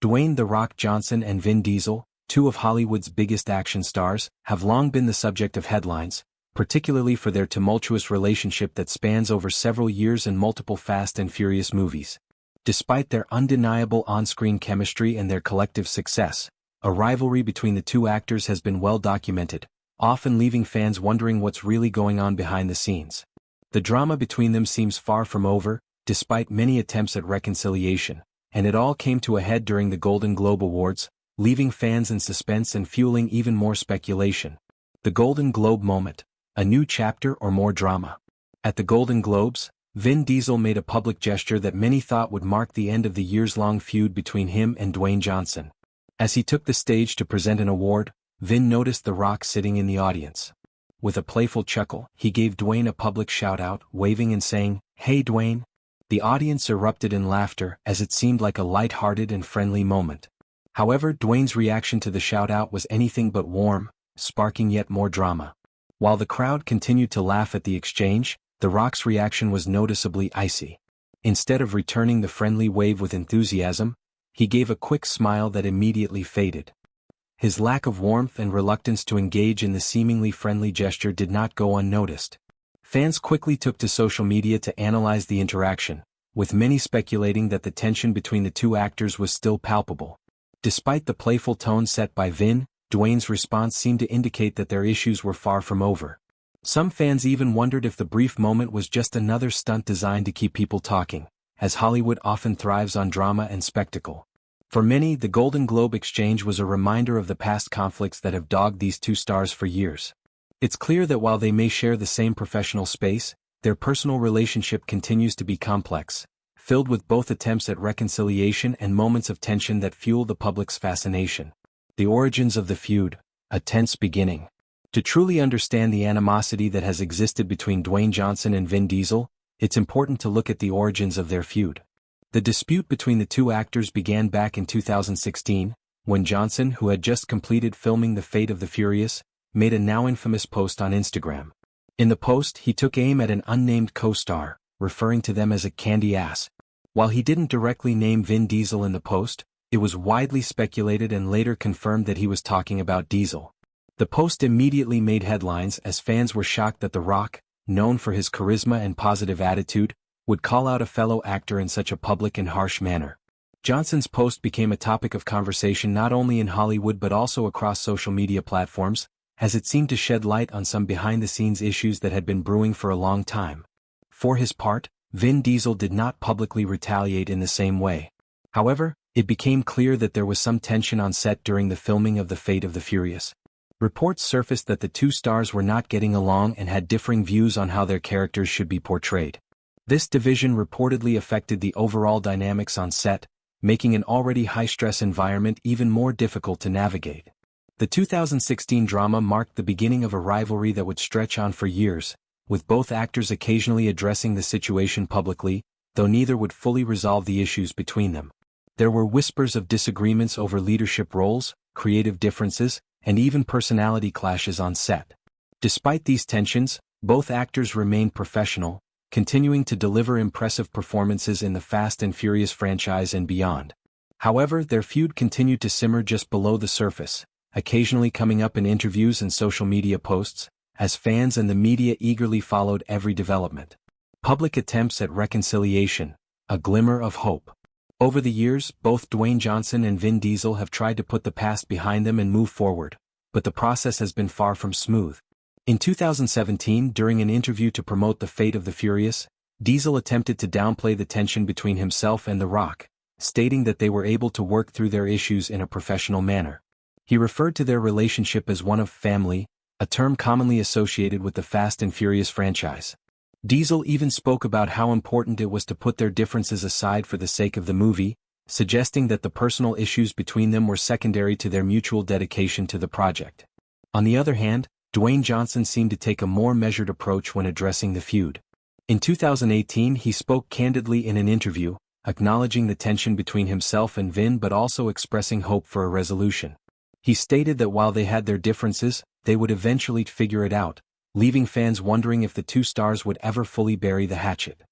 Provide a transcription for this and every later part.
Dwayne "The Rock" Johnson and Vin Diesel, two of Hollywood's biggest action stars, have long been the subject of headlines, particularly for their tumultuous relationship that spans over several years and multiple Fast and Furious movies. Despite their undeniable on-screen chemistry and their collective success, a rivalry between the two actors has been well documented, often leaving fans wondering what's really going on behind the scenes. The drama between them seems far from over, despite many attempts at reconciliation, and it all came to a head during the Golden Globe Awards, leaving fans in suspense and fueling even more speculation. The Golden Globe moment. A new chapter or more drama? At the Golden Globes, Vin Diesel made a public gesture that many thought would mark the end of the years-long feud between him and Dwayne Johnson. As he took the stage to present an award, Vin noticed The Rock sitting in the audience. With a playful chuckle, he gave Dwayne a public shout-out, waving and saying, "Hey Dwayne." The audience erupted in laughter as it seemed like a light-hearted and friendly moment. However, Dwayne's reaction to the shout-out was anything but warm, sparking yet more drama. While the crowd continued to laugh at the exchange, The Rock's reaction was noticeably icy. Instead of returning the friendly wave with enthusiasm, he gave a quick smile that immediately faded. His lack of warmth and reluctance to engage in the seemingly friendly gesture did not go unnoticed. Fans quickly took to social media to analyze the interaction, with many speculating that the tension between the two actors was still palpable. Despite the playful tone set by Vin, Dwayne's response seemed to indicate that their issues were far from over. Some fans even wondered if the brief moment was just another stunt designed to keep people talking, as Hollywood often thrives on drama and spectacle. For many, the Golden Globe exchange was a reminder of the past conflicts that have dogged these two stars for years. It's clear that while they may share the same professional space, their personal relationship continues to be complex, filled with both attempts at reconciliation and moments of tension that fuel the public's fascination. The origins of the feud, a tense beginning. To truly understand the animosity that has existed between Dwayne Johnson and Vin Diesel, it's important to look at the origins of their feud. The dispute between the two actors began back in 2016, when Johnson, who had just completed filming The Fate of the Furious, made a now infamous post on Instagram. In the post, he took aim at an unnamed co-star, referring to them as a candy ass. While he didn't directly name Vin Diesel in the post, it was widely speculated and later confirmed that he was talking about Diesel. The post immediately made headlines as fans were shocked that The Rock, known for his charisma and positive attitude, would call out a fellow actor in such a public and harsh manner. Johnson's post became a topic of conversation not only in Hollywood but also across social media platforms, as it seemed to shed light on some behind-the-scenes issues that had been brewing for a long time. For his part, Vin Diesel did not publicly retaliate in the same way. However, it became clear that there was some tension on set during the filming of The Fate of the Furious. Reports surfaced that the two stars were not getting along and had differing views on how their characters should be portrayed. This division reportedly affected the overall dynamics on set, making an already high-stress environment even more difficult to navigate. The 2016 drama marked the beginning of a rivalry that would stretch on for years, with both actors occasionally addressing the situation publicly, though neither would fully resolve the issues between them. There were whispers of disagreements over leadership roles, creative differences, and even personality clashes on set. Despite these tensions, both actors remained professional, continuing to deliver impressive performances in the Fast and Furious franchise and beyond. However, their feud continued to simmer just below the surface, occasionally coming up in interviews and social media posts, as fans and the media eagerly followed every development. Public attempts at reconciliation, a glimmer of hope. Over the years, both Dwayne Johnson and Vin Diesel have tried to put the past behind them and move forward, but the process has been far from smooth. In 2017, during an interview to promote The Fate of the Furious, Diesel attempted to downplay the tension between himself and The Rock, stating that they were able to work through their issues in a professional manner. He referred to their relationship as one of family, a term commonly associated with the Fast and Furious franchise. Diesel even spoke about how important it was to put their differences aside for the sake of the movie, suggesting that the personal issues between them were secondary to their mutual dedication to the project. On the other hand, Dwayne Johnson seemed to take a more measured approach when addressing the feud. In 2018, he spoke candidly in an interview, acknowledging the tension between himself and Vin but also expressing hope for a resolution. He stated that while they had their differences, they would eventually figure it out, leaving fans wondering if the two stars would ever fully bury the hatchet.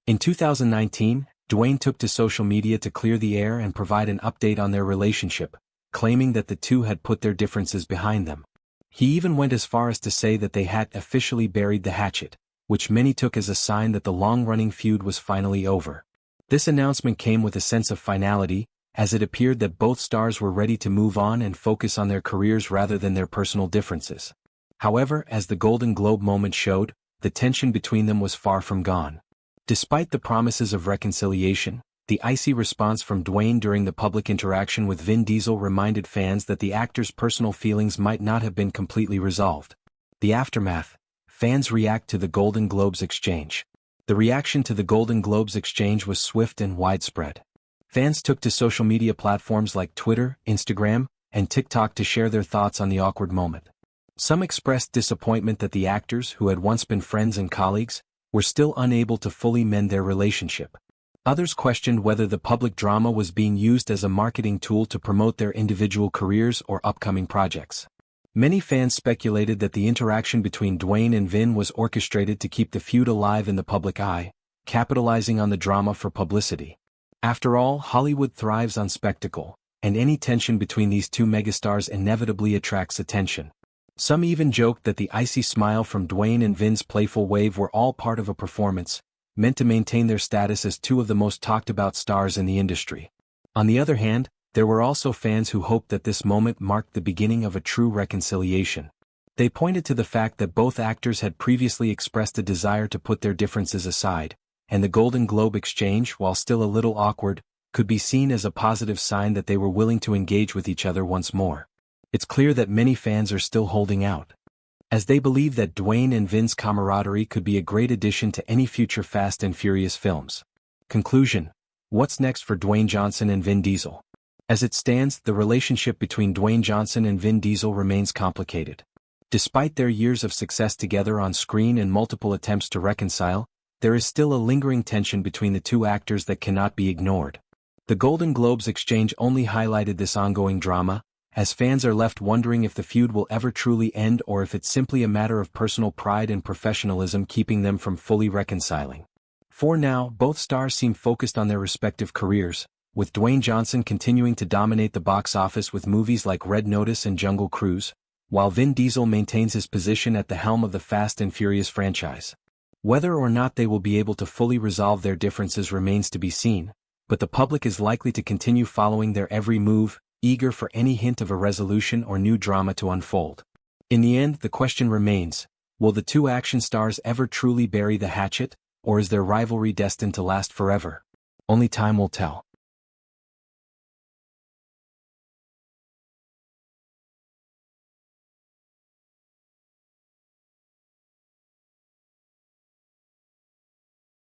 In 2019, Dwayne took to social media to clear the air and provide an update on their relationship, claiming that the two had put their differences behind them. He even went as far as to say that they had officially buried the hatchet, which many took as a sign that the long-running feud was finally over. This announcement came with a sense of finality, as it appeared that both stars were ready to move on and focus on their careers rather than their personal differences. However, as the Golden Globe moment showed, the tension between them was far from gone. Despite the promises of reconciliation, the icy response from Dwayne during the public interaction with Vin Diesel reminded fans that the actor's personal feelings might not have been completely resolved. The aftermath: fans react to the Golden Globes exchange. The reaction to the Golden Globes exchange was swift and widespread. Fans took to social media platforms like Twitter, Instagram, and TikTok to share their thoughts on the awkward moment. Some expressed disappointment that the actors, who had once been friends and colleagues, were still unable to fully mend their relationship. Others questioned whether the public drama was being used as a marketing tool to promote their individual careers or upcoming projects. Many fans speculated that the interaction between Dwayne and Vin was orchestrated to keep the feud alive in the public eye, capitalizing on the drama for publicity. After all, Hollywood thrives on spectacle, and any tension between these two megastars inevitably attracts attention. Some even joked that the icy smile from Dwayne and Vin's playful wave were all part of a performance, meant to maintain their status as two of the most talked-about stars in the industry. On the other hand, there were also fans who hoped that this moment marked the beginning of a true reconciliation. They pointed to the fact that both actors had previously expressed a desire to put their differences aside, and the Golden Globe exchange, while still a little awkward, could be seen as a positive sign that they were willing to engage with each other once more. It's clear that many fans are still holding out, as they believe that Dwayne and Vin's camaraderie could be a great addition to any future Fast and Furious films. Conclusion: what's next for Dwayne Johnson and Vin Diesel? As it stands, the relationship between Dwayne Johnson and Vin Diesel remains complicated. Despite their years of success together on screen and multiple attempts to reconcile, there is still a lingering tension between the two actors that cannot be ignored. The Golden Globes exchange only highlighted this ongoing drama, as fans are left wondering if the feud will ever truly end or if it's simply a matter of personal pride and professionalism keeping them from fully reconciling. For now, both stars seem focused on their respective careers, with Dwayne Johnson continuing to dominate the box office with movies like Red Notice and Jungle Cruise, while Vin Diesel maintains his position at the helm of the Fast and Furious franchise. Whether or not they will be able to fully resolve their differences remains to be seen, but the public is likely to continue following their every move, eager for any hint of a resolution or new drama to unfold. In the end, the question remains: will the two action stars ever truly bury the hatchet, or is their rivalry destined to last forever? Only time will tell.